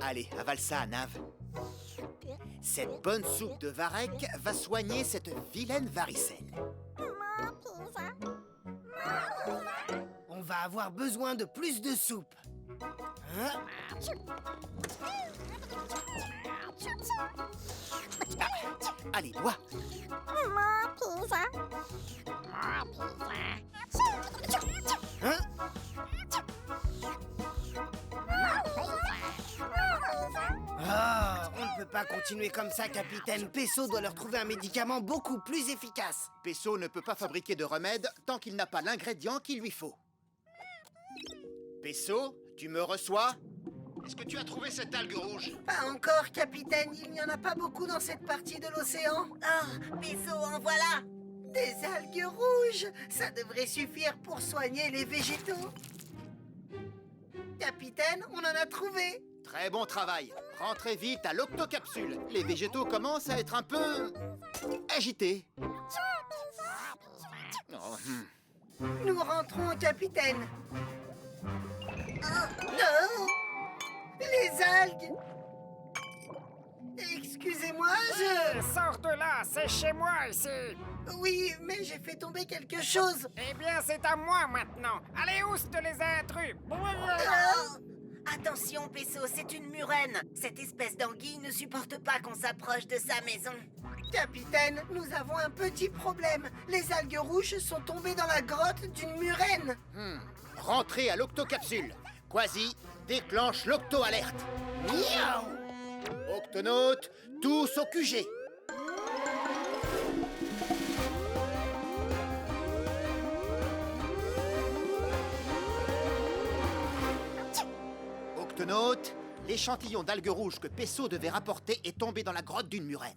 Allez, avale ça, Nave. Cette bonne soupe de varech va soigner cette vilaine varicelle. On va avoir besoin de plus de soupe. Hein? Allez, bois. Hein? Ah, on ne peut pas continuer comme ça, capitaine. Pesso doit leur trouver un médicament beaucoup plus efficace. Pesso ne peut pas fabriquer de remède tant qu'il n'a pas l'ingrédient qu'il lui faut. Pesso, tu me reçois? Est-ce que tu as trouvé cette algue rouge? Pas encore, capitaine. Il n'y en a pas beaucoup dans cette partie de l'océan. Oh, Pesso, en voilà! Des algues rouges, ça devrait suffire pour soigner les végétaux. Capitaine, on en a trouvé. Très bon travail. Rentrez vite à l'octocapsule. Les végétaux commencent à être un peu agités. Oh, Nous rentrons, capitaine. Non! Les algues! Excusez-moi, Sors de là, c'est chez moi ici. Oui, mais j'ai fait tomber quelque chose. Eh bien, c'est à moi maintenant. Allez, ouste les intrus. Attention, Pesso, c'est une murène. Cette espèce d'anguille ne supporte pas qu'on s'approche de sa maison. Capitaine, nous avons un petit problème. Les algues rouges sont tombées dans la grotte d'une murène. Rentrez à l'octocapsule. Quasi, déclenche l'octo-alerte. Octonautes, tous au QG. Octonautes, l'échantillon d'algues rouges que Pesso devait rapporter est tombé dans la grotte d'une murène.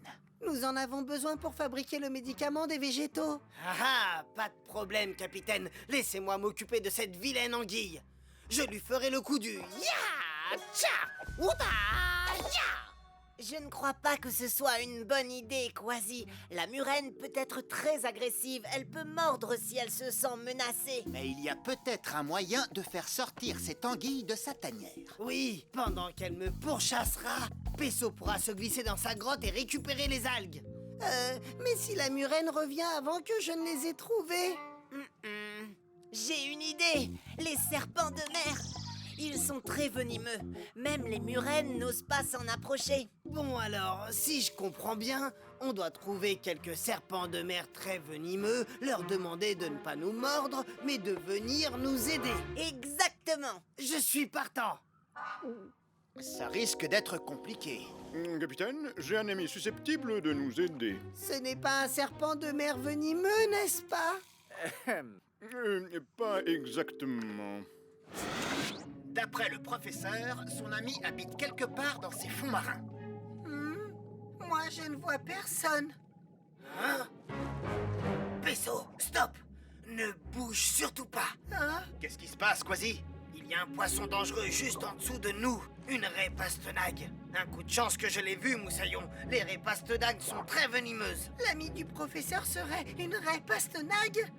Nous en avons besoin pour fabriquer le médicament des végétaux. Ah, pas de problème, capitaine. Laissez-moi m'occuper de cette vilaine anguille. Je lui ferai le coup du ya, tcha, outa, ya. Je ne crois pas que ce soit une bonne idée, Quasi. La murène peut être très agressive. Elle peut mordre si elle se sent menacée. Mais il y a peut-être un moyen de faire sortir cette anguille de sa tanière. Oui, pendant qu'elle me pourchassera, Pesso pourra se glisser dans sa grotte et récupérer les algues. Mais si la murène revient avant que je ne les ai trouvées? J'ai une idée. Les serpents de mer. Ils sont très venimeux. Même les murènes n'osent pas s'en approcher. Bon alors, si je comprends bien, on doit trouver quelques serpents de mer très venimeux, leur demander de ne pas nous mordre, mais de venir nous aider. Exactement. Je suis partant. Ça risque d'être compliqué. Capitaine, j'ai un ami susceptible de nous aider. Ce n'est pas un serpent de mer venimeux, n'est-ce pas? Pas exactement. D'après le professeur, son ami habite quelque part dans ses fonds marins. Moi, je ne vois personne. Hein? Pesso, stop! Ne bouge surtout pas. Hein? Qu'est-ce qui se passe, Quasi? Il y a un poisson dangereux juste en dessous de nous. Une raie pastenague. Un coup de chance que je l'ai vu, Moussaillon. Les raies pastenagues sont très venimeuses. L'ami du professeur serait une raie pastenague?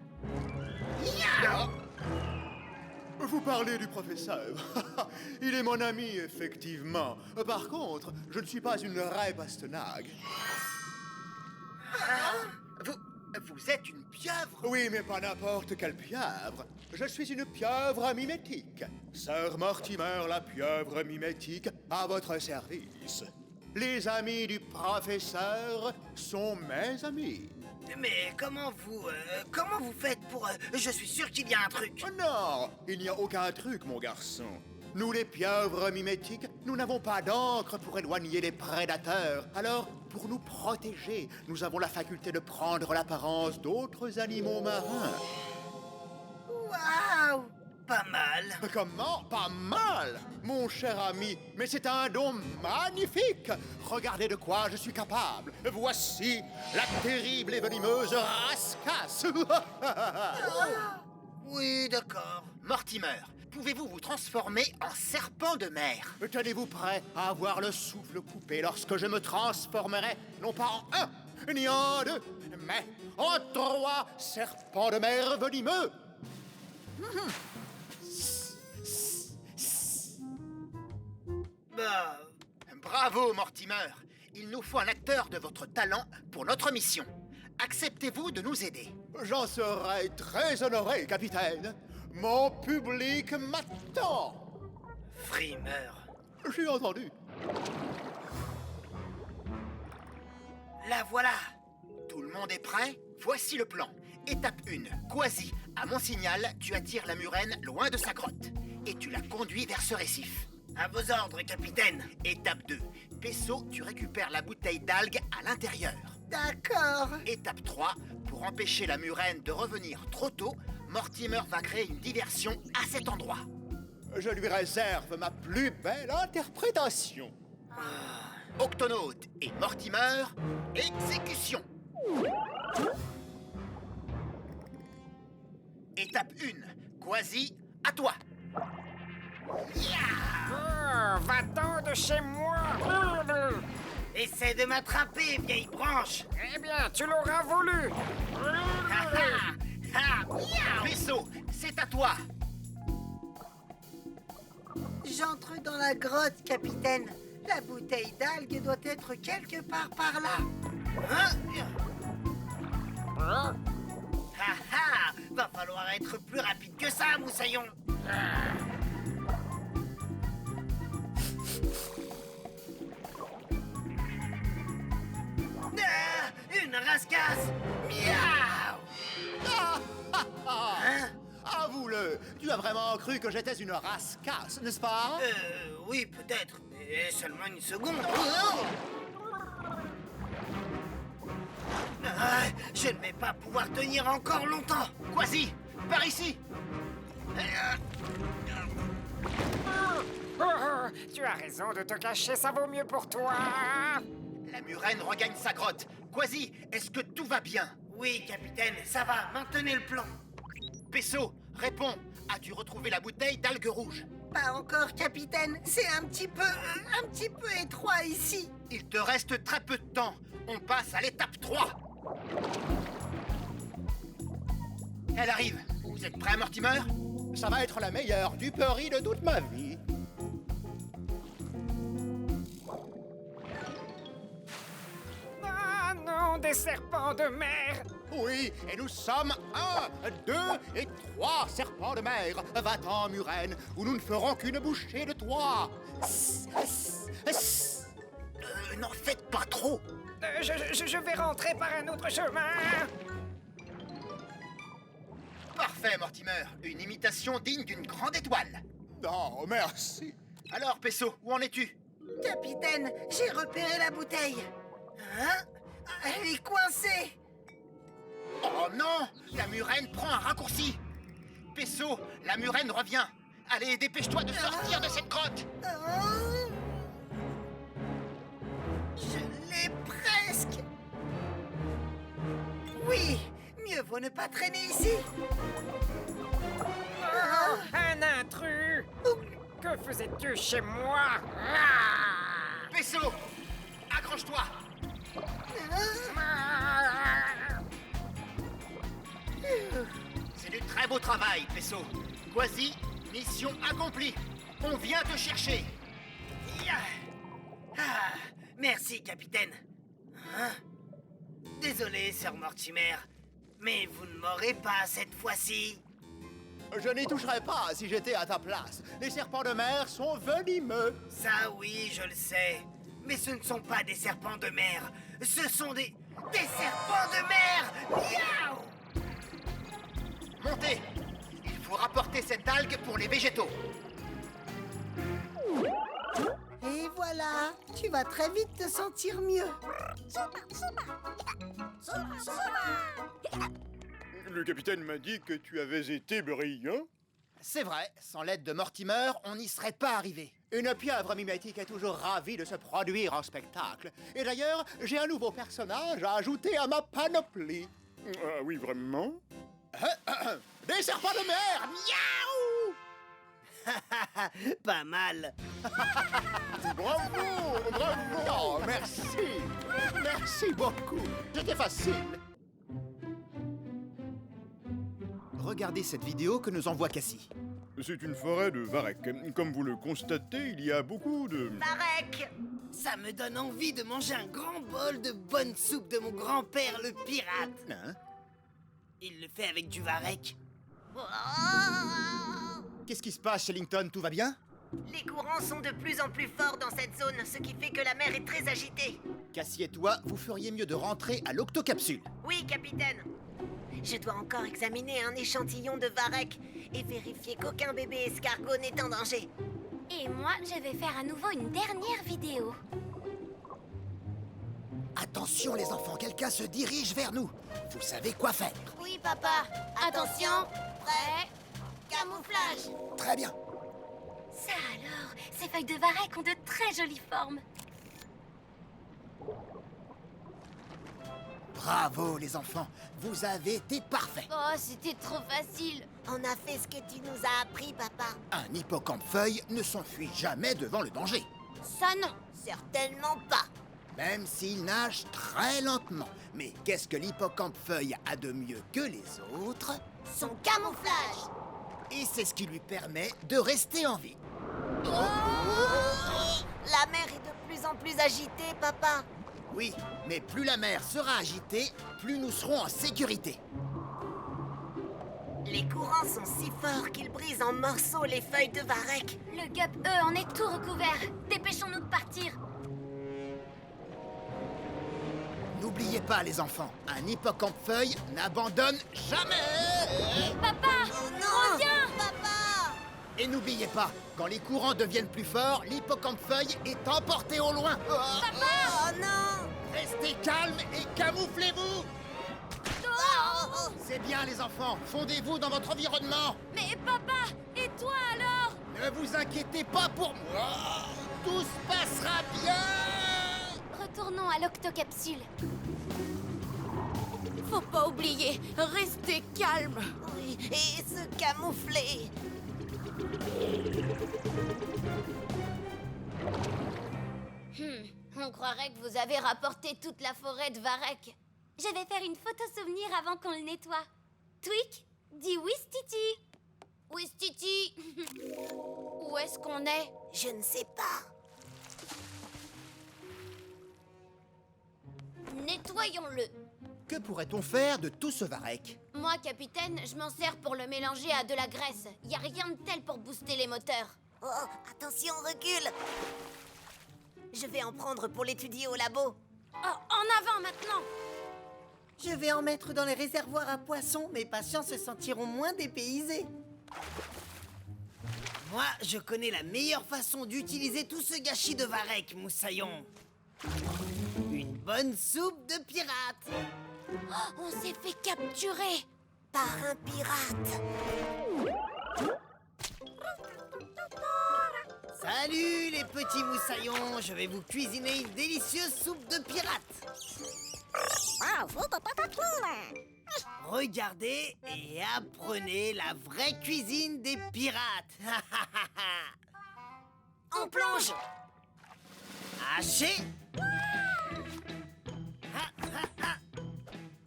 Vous parlez du professeur. Il est mon ami, effectivement. Par contre, je ne suis pas une raie pastenague. Vous êtes une pieuvre? Oui, mais pas n'importe quelle pieuvre. Je suis une pieuvre mimétique. Sir Mortimer, la pieuvre mimétique, à votre service. Les amis du professeur sont mes amis. Mais comment vous faites pour... je suis sûr qu'il y a un truc. Oh non, il n'y a aucun truc, mon garçon. Nous, les pieuvres mimétiques, nous n'avons pas d'encre pour éloigner les prédateurs. Alors, pour nous protéger, nous avons la faculté de prendre l'apparence d'autres animaux marins. Waouh! Pas mal. Comment? Pas mal, mon cher ami, mais c'est un don magnifique. Regardez de quoi je suis capable. Voici la terrible et venimeuse rascasse. Oui, d'accord. Mortimer, pouvez-vous vous transformer en serpent de mer? Tenez-vous prêt à avoir le souffle coupé lorsque je me transformerai, non pas en un, ni en deux, mais en 3 serpents de mer venimeux. Bah... Bravo, Mortimer. Il nous faut un acteur de votre talent pour notre mission. Acceptez-vous de nous aider? J'en serai très honoré, capitaine. Mon public m'attend. Frimeur. J'ai entendu. La voilà. Tout le monde est prêt? Voici le plan. Étape 1. Quasi, à mon signal, tu attires la murène loin de sa grotte. Et tu la conduis vers ce récif. À vos ordres, capitaine. Étape 2. Pesso, tu récupères la bouteille d'algues à l'intérieur. D'accord. Étape 3. Pour empêcher la murène de revenir trop tôt, Mortimer va créer une diversion à cet endroit. Je lui réserve ma plus belle interprétation. Octonaute et Mortimer, exécution. Étape 1. Quasi, à toi. Va-t'en de chez moi. Essaie de m'attraper, vieille branche. Eh bien, tu l'auras voulu. Pesso, c'est à toi. J'entre dans la grotte, capitaine. La bouteille d'algues doit être quelque part par là. Va falloir être plus rapide que ça, moussaillon. Une rascasse. Miaou. Avoue-le, tu as vraiment cru que j'étais une rascasse, n'est-ce pas? Oui, peut-être, mais seulement une seconde. Je ne vais pas pouvoir tenir encore longtemps. Quasi, par ici. Tu as raison de te cacher, ça vaut mieux pour toi. La murène regagne sa grotte. Quasi, est-ce que tout va bien? Oui, capitaine, ça va. Maintenez le plan. Pesso, réponds. As-tu retrouvé la bouteille d'algues rouges? Pas encore, capitaine. C'est un petit peu étroit ici. Il te reste très peu de temps. On passe à l'étape 3. Elle arrive. Vous êtes prêts, Mortimer? Ça va être la meilleure duperie de toute ma vie. Ah non, des serpents de mer. Oui, et nous sommes 1, 2 et 3 serpents de mer. Va-t'en, murène, ou nous ne ferons qu'une bouchée de toi. N'en faites pas trop. Je vais rentrer par un autre chemin. Parfait, Mortimer. Une imitation digne d'une grande étoile. Non, merci. Alors, Pesso, où en es-tu? Capitaine, j'ai repéré la bouteille. Hein? Elle est coincée. Oh non! La murène prend un raccourci. Pesso, la murène revient. Allez, dépêche-toi de sortir de cette grotte. Je l'ai presque. Oui, mieux vaut ne pas traîner ici. Oh, un intrus. Que faisais-tu chez moi? Pesso, accroche-toi. C'est du très beau travail, Pesso. Quasi, mission accomplie. On vient te chercher. Merci, capitaine. Hein? Désolé, Sir Mortimer, mais vous ne m'aurez pas cette fois-ci. Je n'y toucherais pas si j'étais à ta place. Les serpents de mer sont venimeux. Ça, oui, je le sais. Mais ce ne sont pas des serpents de mer. Ce sont des serpents de mer. Miaou! Montez. Il faut rapporter cette algue pour les végétaux. Et voilà, tu vas très vite te sentir mieux. Le capitaine m'a dit que tu avais été brillant. C'est vrai, sans l'aide de Mortimer, on n'y serait pas arrivé. Une pieuvre mimétique est toujours ravie de se produire en spectacle. Et d'ailleurs, j'ai un nouveau personnage à ajouter à ma panoplie. Ah oui, vraiment? Des serpents de mer! Miaou! Pas mal. Bravo! Bravo! Oh, merci! Merci beaucoup! C'était facile! Regardez cette vidéo que nous envoie Cassie. C'est une forêt de varech. Comme vous le constatez, il y a beaucoup de... Varech! Ça me donne envie de manger un grand bol de bonne soupe de mon grand-père le pirate. Hein? Il le fait avec du varech. Oh! Qu'est-ce qui se passe, Shellington? Tout va bien? Les courants sont de plus en plus forts dans cette zone, ce qui fait que la mer est très agitée. Cassie et toi, vous feriez mieux de rentrer à l'octocapsule. Oui, capitaine. Je dois encore examiner un échantillon de varech et vérifier qu'aucun bébé escargot n'est en danger. Et moi, je vais faire à nouveau une dernière vidéo. Attention les enfants, quelqu'un se dirige vers nous. Vous savez quoi faire. Oui, papa. Attention. Prêt. Camouflage. Très bien. Ça alors, ces feuilles de varech ont de très jolies formes. Bravo les enfants, vous avez été parfaits. Oh, c'était trop facile. On a fait ce que tu nous as appris, papa. Un hippocampe-feuille ne s'enfuit jamais devant le danger, Ça non. Certainement pas. même s'il nage très lentement. Mais qu'est-ce que l'hippocampe-feuille a de mieux que les autres? Son camouflage. Et c'est ce qui lui permet de rester en vie. La mer est de plus en plus agitée, papa. Oui, mais plus la mer sera agitée, plus nous serons en sécurité. Les courants sont si forts qu'ils brisent en morceaux les feuilles de varech. Le gup, eux, en est tout recouvert. Dépêchons-nous de partir. N'oubliez pas les enfants, un hippocampe-feuille n'abandonne jamais. Papa, reviens. Papa! Et n'oubliez pas, quand les courants deviennent plus forts, l'hippocampe-feuille est emporté au loin. Oh non! Restez calmes et camouflez-vous. Oh! C'est bien les enfants, fondez-vous dans votre environnement. Mais papa, et toi alors? Ne vous inquiétez pas pour moi. Tout se passera bien. Retournons à l'octocapsule. Faut pas oublier, restez calme. Oui, et se camoufler. On croirait que vous avez rapporté toute la forêt de varech. Je vais faire une photo souvenir avant qu'on le nettoie. Tweak, dis Wistiti. Wistiti. Où est-ce qu'on est? Je ne sais pas. Nettoyons-le. Que pourrait-on faire de tout ce varech? Moi, capitaine, je m'en sers pour le mélanger à de la graisse. Y a rien de tel pour booster les moteurs. Oh, attention, recule. Je vais en prendre pour l'étudier au labo. Oh, en avant maintenant. Je vais en mettre dans les réservoirs à poissons. Mes patients se sentiront moins dépaysés. Moi, je connais la meilleure façon d'utiliser tout ce gâchis de varech, moussaillon. Une bonne soupe de pirate. Oh, on s'est fait capturer. Par un pirate. Salut les petits moussaillons, je vais vous cuisiner une délicieuse soupe de pirate. Regardez et apprenez la vraie cuisine des pirates. On plonge. Hacher.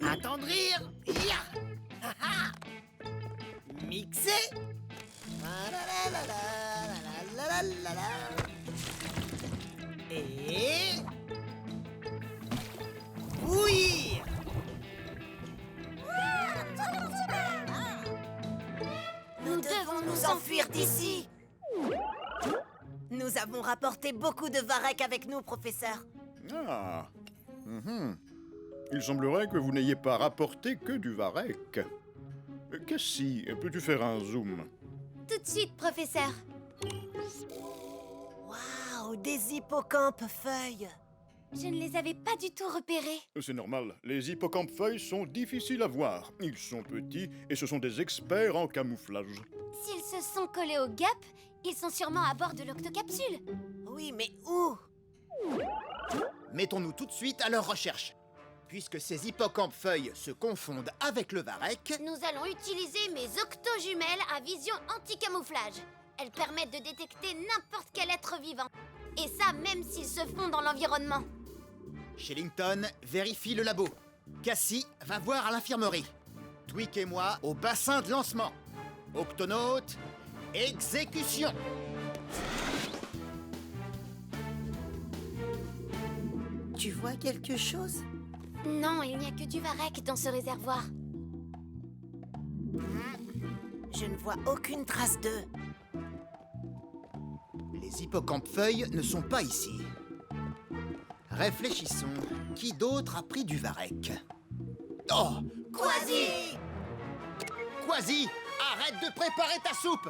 Attendrir. Ya. Mixer. Et bouillir. Nous devons nous enfuir d'ici. Nous avons rapporté beaucoup de varech avec nous, professeur. Ah. Il semblerait que vous n'ayez pas rapporté que du varech. Cassie, peux-tu faire un zoom? Tout de suite, professeur. Waouh, des hippocampes feuilles. Je ne les avais pas du tout repérés. C'est normal, les hippocampes-feuilles sont difficiles à voir. Ils sont petits et ce sont des experts en camouflage. S'ils se sont collés au gap, ils sont sûrement à bord de l'octocapsule. Oui, mais où? Mettons-nous tout de suite à leur recherche. Puisque ces hippocampes-feuilles se confondent avec le varech, Nous allons utiliser mes octo-jumelles à vision anti-camouflage. Elles permettent de détecter n'importe quel être vivant. Et ça, même s'ils se font dans l'environnement. Shellington vérifie le labo. Cassie va voir à l'infirmerie. Tweak et moi au bassin de lancement. Octonautes, Exécution. Tu vois quelque chose? Non, il n'y a que du varech dans ce réservoir. Je ne vois aucune trace d'eux. Les hippocampes-feuilles ne sont pas ici. Réfléchissons. Qui d'autre a pris du varech? Oh! Quasi! Quasi! Arrête de préparer ta soupe!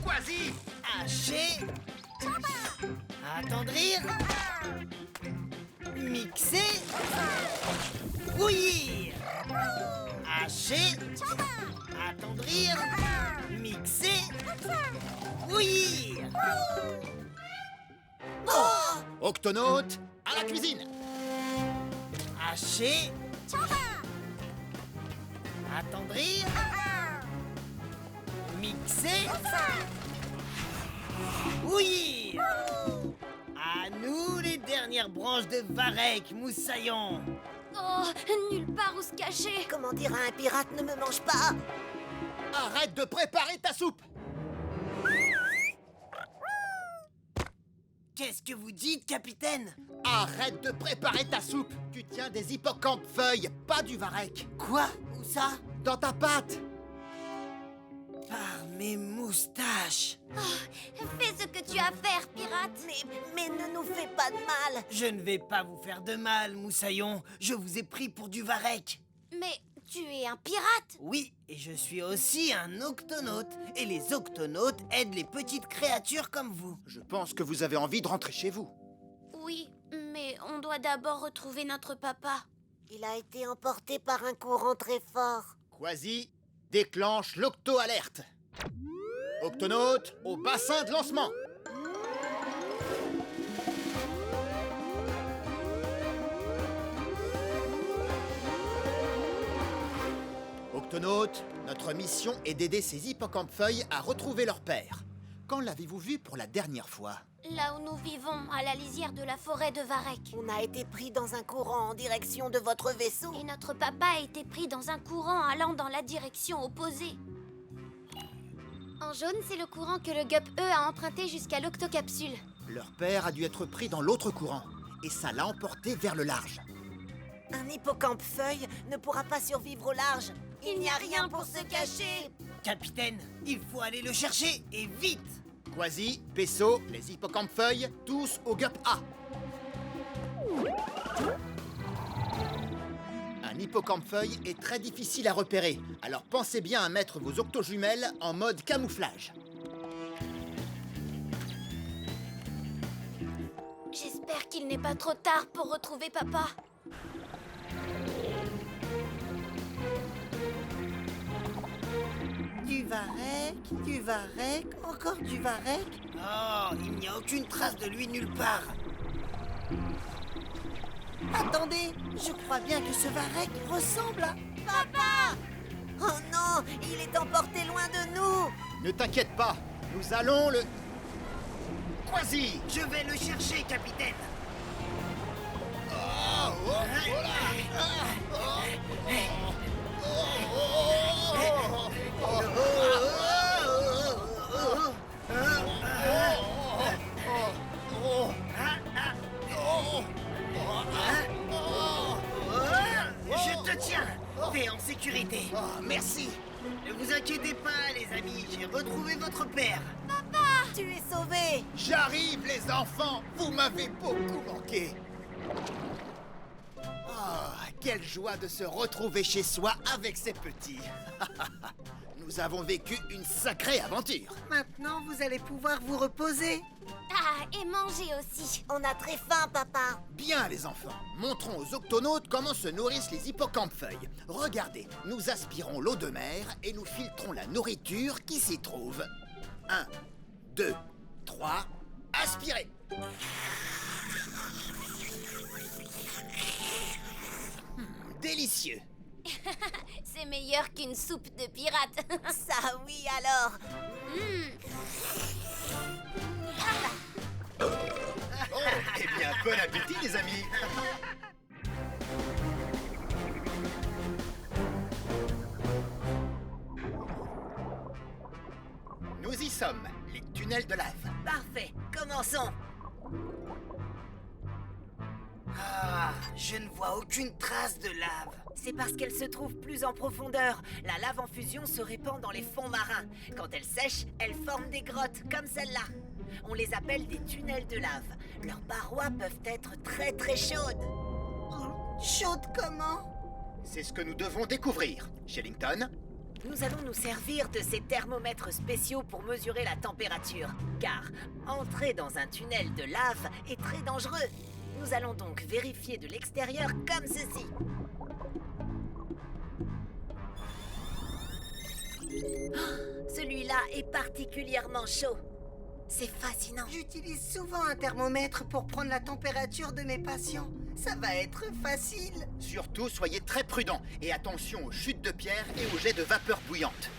Quasi! Hacher. Attendrir. Mixer. Bouillir. Hacher. Attendrir. Mixer. Bouillir. Octonaute, à la cuisine! Hacher. Attendrir. Mixer. Bouillir. À nous les dernières branches de varech, moussaillon. Oh, nulle part où se cacher. Comment dire à un pirate ne me mange pas? Arrête de préparer ta soupe! Qu'est-ce que vous dites, capitaine? Arrête de préparer ta soupe! Tu tiens des hippocampes-feuilles, pas du varech! Quoi? Où ça? Dans ta pâte! Par mes moustaches. Fais ce que tu as à faire, pirate. Mais ne nous fais pas de mal. Je ne vais pas vous faire de mal, moussaillon. Je vous ai pris pour du varech. Mais tu es un pirate. Oui, et je suis aussi un octonaute. Et les octonautes aident les petites créatures comme vous. Je pense que vous avez envie de rentrer chez vous. Oui, mais on doit d'abord retrouver notre papa. Il a été emporté par un courant très fort. Quasi, déclenche l'octo-alerte. Octonaute, au bassin de lancement. Octonaute, notre mission est d'aider ces hippocampes-feuilles à retrouver leur père. Quand l'avez-vous vu pour la dernière fois? Là où nous vivons, à la lisière de la forêt de varech. On a été pris dans un courant en direction de votre vaisseau. Et notre papa a été pris dans un courant allant dans la direction opposée. En jaune, c'est le courant que le Gup E a emprunté jusqu'à l'octocapsule. Leur père a dû être pris dans l'autre courant, et ça l'a emporté vers le large. Un hippocampe-feuille ne pourra pas survivre au large. Il n'y a rien pour se cacher. Capitaine, il faut aller le chercher, et vite. Quasi, Pesso, les hippocampes-feuilles, tous au Gup A. Un hippocampe-feuille est très difficile à repérer, alors pensez bien à mettre vos octojumelles en mode camouflage. J'espère qu'il n'est pas trop tard pour retrouver papa. Du varech, encore du varech. Oh, il n'y a aucune trace de lui nulle part. Attendez, je crois bien que ce varech ressemble à... Papa! Oh non, il est emporté loin de nous. Ne t'inquiète pas, nous allons le... Quasi! Je vais le chercher, capitaine. Je te tiens. T'es en sécurité. Oh, merci! Ne vous inquiétez pas, les amis. J'ai retrouvé votre père. Tu es sauvé. J'arrive, les enfants! Vous m'avez beaucoup manqué! Oh, quelle joie de se retrouver chez soi avec ces petits! Nous avons vécu une sacrée aventure! Maintenant, vous allez pouvoir vous reposer. Ah, et manger aussi. On a très faim, papa. Bien, les enfants, montrons aux octonautes comment se nourrissent les hippocampes-feuilles. Regardez, nous aspirons l'eau de mer et nous filtrons la nourriture qui s'y trouve. 1, 2, 3, aspirez! Délicieux! C'est meilleur qu'une soupe de pirate. Ça oui alors. Oh, eh bien, bon appétit, les amis! Nous Nous y sommes, les tunnels de lave. Parfait, commençons. Ah, je ne vois aucune trace de lave. C'est parce qu'elle se trouve plus en profondeur. La lave en fusion se répand dans les fonds marins. Quand elle sèche, elle forme des grottes, comme celle-là. On les appelle des tunnels de lave. Leurs parois peuvent être très très chaudes. Chaude comment? C'est ce que nous devons découvrir. Shellington, Nous allons nous servir de ces thermomètres spéciaux pour mesurer la température. Car entrer dans un tunnel de lave est très dangereux. Nous allons donc vérifier de l'extérieur comme ceci. Celui-là est particulièrement chaud. C'est fascinant. J'utilise souvent un thermomètre pour prendre la température de mes patients. Ça va être facile. surtout soyez très prudents et attention aux chutes de pierre et aux jets de vapeur bouillante.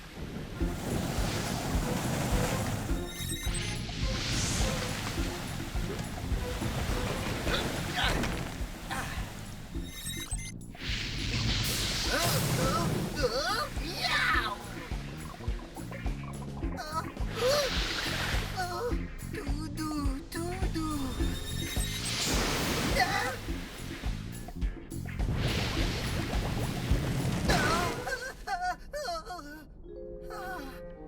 Tout doux, tout doux.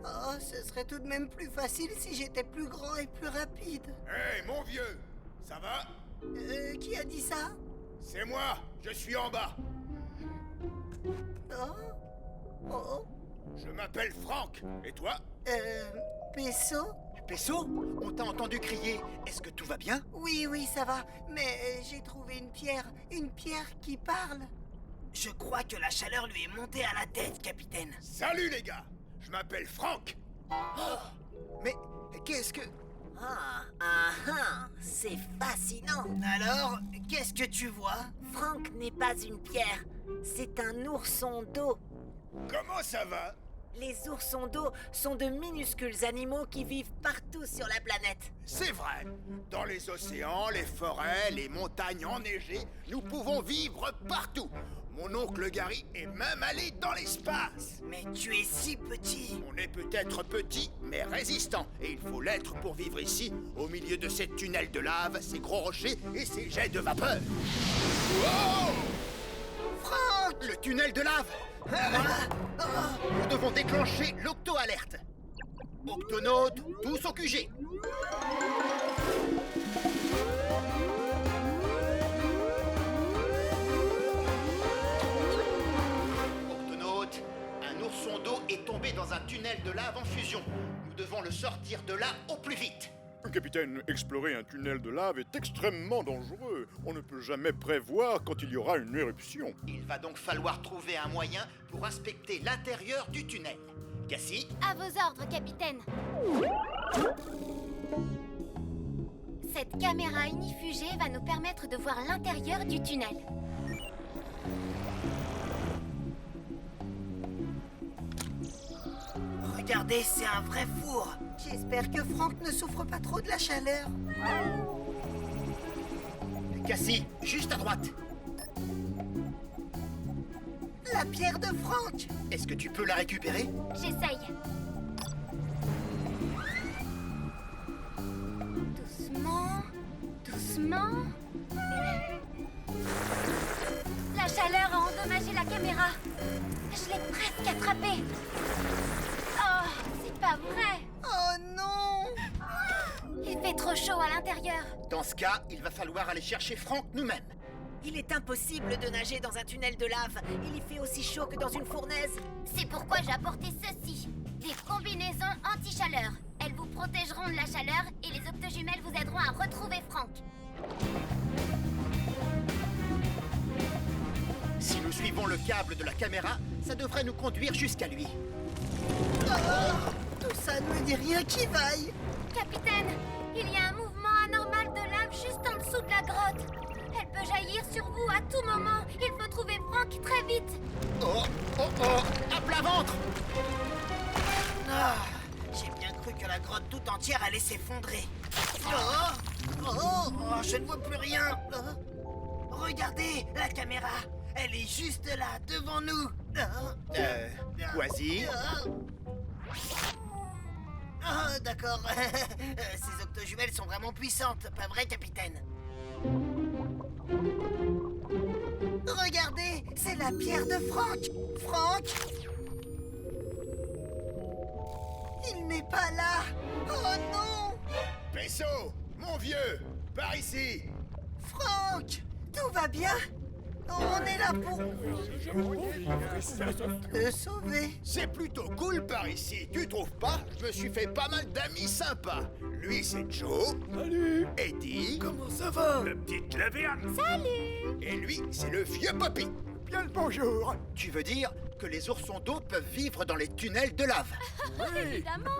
Oh, ce serait tout de même plus facile si j'étais plus grand et plus rapide. Hé, mon vieux, ça va? Qui a dit ça? C'est moi, je suis en bas. Oh, oh, Je m'appelle Franck, et toi? Pesso? Pesso, on t'a entendu crier. Est-ce que tout va bien? Oui, oui, ça va. Mais j'ai trouvé une pierre qui parle. Je crois que la chaleur lui est montée à la tête, capitaine. Salut les gars, je m'appelle Franck. Mais qu'est-ce que... C'est fascinant. Alors, qu'est-ce que tu vois? Franck n'est pas une pierre, c'est un ourson d'eau. Comment ça va? Les oursons d'eau sont de minuscules animaux qui vivent partout sur la planète. C'est vrai. Dans les océans, les forêts, les montagnes enneigées, nous pouvons vivre partout. Mon oncle Gary est même allé dans l'espace. Mais tu es si petit. On est peut-être petit, mais résistant. Et il faut l'être pour vivre ici, au milieu de ces tunnels de lave, ces gros rochers et ces jets de vapeur. Wow! Franck! Le tunnel de lave! Nous devons déclencher l'octo-alerte. Octonautes, tous au QG. Octonautes, un ourson d'eau est tombé dans un tunnel de lave en fusion. Nous devons le sortir de là au plus vite. Capitaine, explorer un tunnel de lave est extrêmement dangereux. On ne peut jamais prévoir quand il y aura une éruption. Il va donc falloir trouver un moyen pour inspecter l'intérieur du tunnel. Cassie, À vos ordres, capitaine. Cette caméra unifugée va nous permettre de voir l'intérieur du tunnel. Regardez, c'est un vrai four. J'espère que Franck ne souffre pas trop de la chaleur. Cassie, juste à droite. La pierre de Franck. Est-ce que tu peux la récupérer? J'essaye. Doucement, doucement. La chaleur a endommagé la caméra. Je l'ai presque attrapée. Oh, c'est pas vrai. Oh non! Il fait trop chaud à l'intérieur. Dans ce cas, il va falloir aller chercher Franck nous-mêmes. Il est impossible de nager dans un tunnel de lave. Il y fait aussi chaud que dans une fournaise. C'est pourquoi j'ai apporté ceci. Des combinaisons anti-chaleur. Elles vous protégeront de la chaleur et les octojumelles vous aideront à retrouver Franck. Si nous suivons le câble de la caméra, ça devrait nous conduire jusqu'à lui. Tout ça ne me dit rien qui vaille. Capitaine, il y a un mouvement anormal de lave juste en dessous de la grotte. Elle peut jaillir sur vous à tout moment. Il faut trouver Franck très vite. Oh, oh, oh, à plat ventre! Ah, j'ai bien cru que la grotte tout entière allait s'effondrer. Oh, je ne vois plus rien. Regardez, la caméra. Elle est juste là, devant nous. Quasi, Oh, d'accord. Ces octojumelles sont vraiment puissantes, pas vrai, capitaine? Regardez, c'est la pierre de Franck. Franck? Il n'est pas là. Oh non! Peso, mon vieux, par ici. Franck, tout va bien? On est là pour te sauver. C'est plutôt cool par ici, tu trouves pas? Je me suis fait pas mal d'amis sympas. Lui, c'est Joe. Salut. Eddie. Comment ça va? La petite claverne. Salut! Et lui, c'est le vieux Poppy. Bien le bonjour. Tu veux dire que les oursons d'eau peuvent vivre dans les tunnels de lave? Évidemment!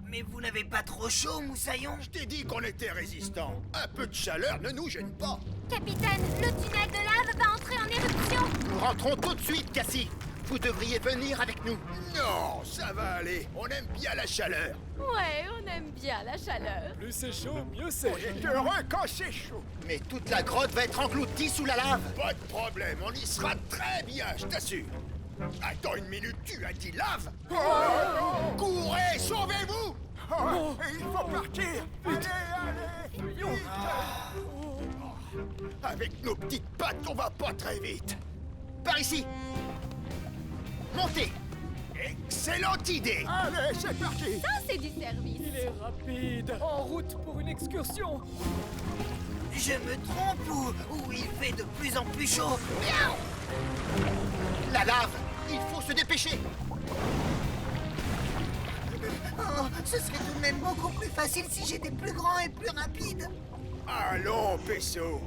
Mais vous n'avez pas trop chaud, Moussaillon? Je t'ai dit qu'on était résistants. Un peu de chaleur ne nous gêne pas. Capitaine, le tunnel de lave va entrer en éruption! Nous rentrons tout de suite, Cassie. Vous devriez venir avec nous. Non, ça va aller. On aime bien la chaleur. Ouais, on aime bien la chaleur. Plus c'est chaud, mieux c'est. On est heureux quand c'est chaud. Mais toute la grotte va être engloutie sous la lave. Pas de problème, on y sera très bien, je t'assure. Attends une minute, tu as dit lave? Courez, sauvez-vous! Il faut partir! Allez, vite! Avec nos petites pattes, on va pas très vite. Par ici! Montez! Excellente idée! Allez, c'est parti! Ça, c'est du service. Il est rapide. En route pour une excursion. Je me trompe ou il fait de plus en plus chaud? Miaou! La lave! Il faut se dépêcher! Oh, ce serait tout de même beaucoup plus facile si j'étais plus grand et plus rapide. Allons, Peso.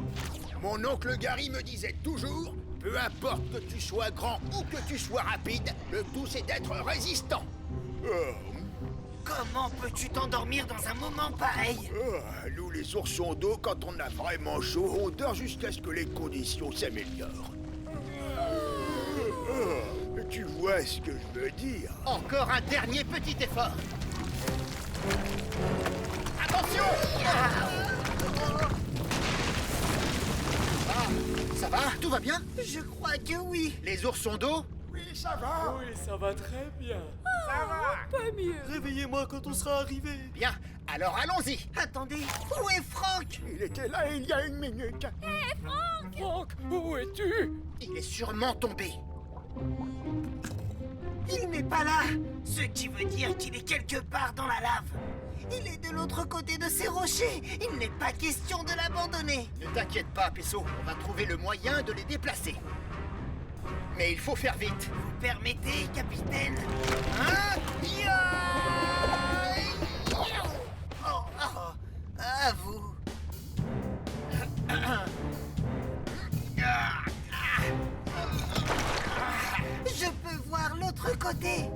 Mon oncle Gary me disait toujours, peu importe que tu sois grand ou que tu sois rapide, le tout c'est d'être résistant. Comment peux-tu t'endormir dans un moment pareil? Nous les oursons d'eau, quand on a vraiment chaud, on dort jusqu'à ce que les conditions s'améliorent. Tu vois ce que je veux dire? Encore un dernier petit effort! Attention! Ah, ça va? Tout va bien? Je crois que oui. Les oursons d'eau? Oui, ça va. Oui, ça va très bien. Ça va. Pas mieux. Réveillez-moi quand on sera arrivé. Bien, alors allons-y! Attendez, où est Franck? Il était là il y a une minute. Franck, où es-tu? Il est sûrement tombé. Il n'est pas là. Ce qui veut dire qu'il est quelque part dans la lave. Il est de l'autre côté de ces rochers. Il n'est pas question de l'abandonner. Ne t'inquiète pas, Peso. On va trouver le moyen de les déplacer. Mais il faut faire vite. Vous permettez, capitaine? Hein? Oh, à vous. Je peux voir l'autre côté.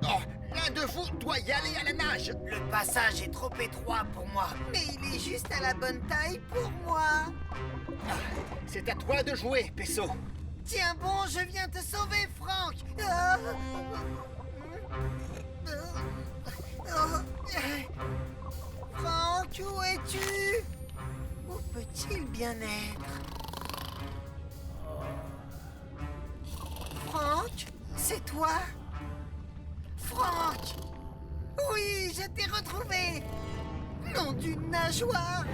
Oh, l'un de vous doit y aller à la nage. Le passage est trop étroit pour moi. Mais il est juste à la bonne taille pour moi. C'est à toi de jouer, Peso. Tiens bon, je viens te sauver, Franck. Franck, où es-tu? Où peut-il bien être? Franck, c'est toi? Franck! Oui, je t'ai retrouvé! Nom d'une nageoire!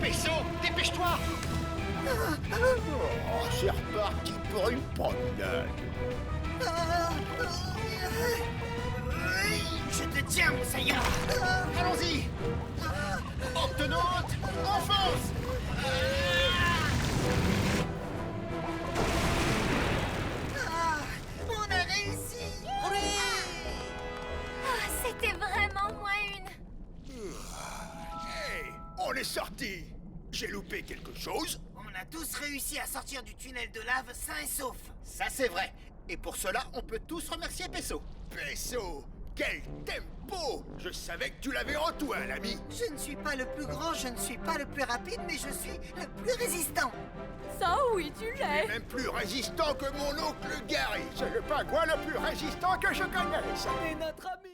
Peso, dépêche-toi! Oh, c'est reparti pour une promenade. Je te tiens, Moussaillon! Allons-y! Octonaute, enfonce! On a réussi! Ah, c'était vraiment moins une! Hey, on est sorti. J'ai loupé quelque chose? On a tous réussi à sortir du tunnel de lave sains et saufs. Ça, c'est vrai. Et pour cela, on peut tous remercier Peso. Peso, quel tempo! Je savais que tu l'avais en toi, l'ami. Je ne suis pas le plus grand, je ne suis pas le plus rapide, mais je suis le plus résistant. Ça, oui, tu l'es. Même plus résistant que mon oncle Gary. C'est le pingouin le plus résistant que je connaisse. Et notre ami.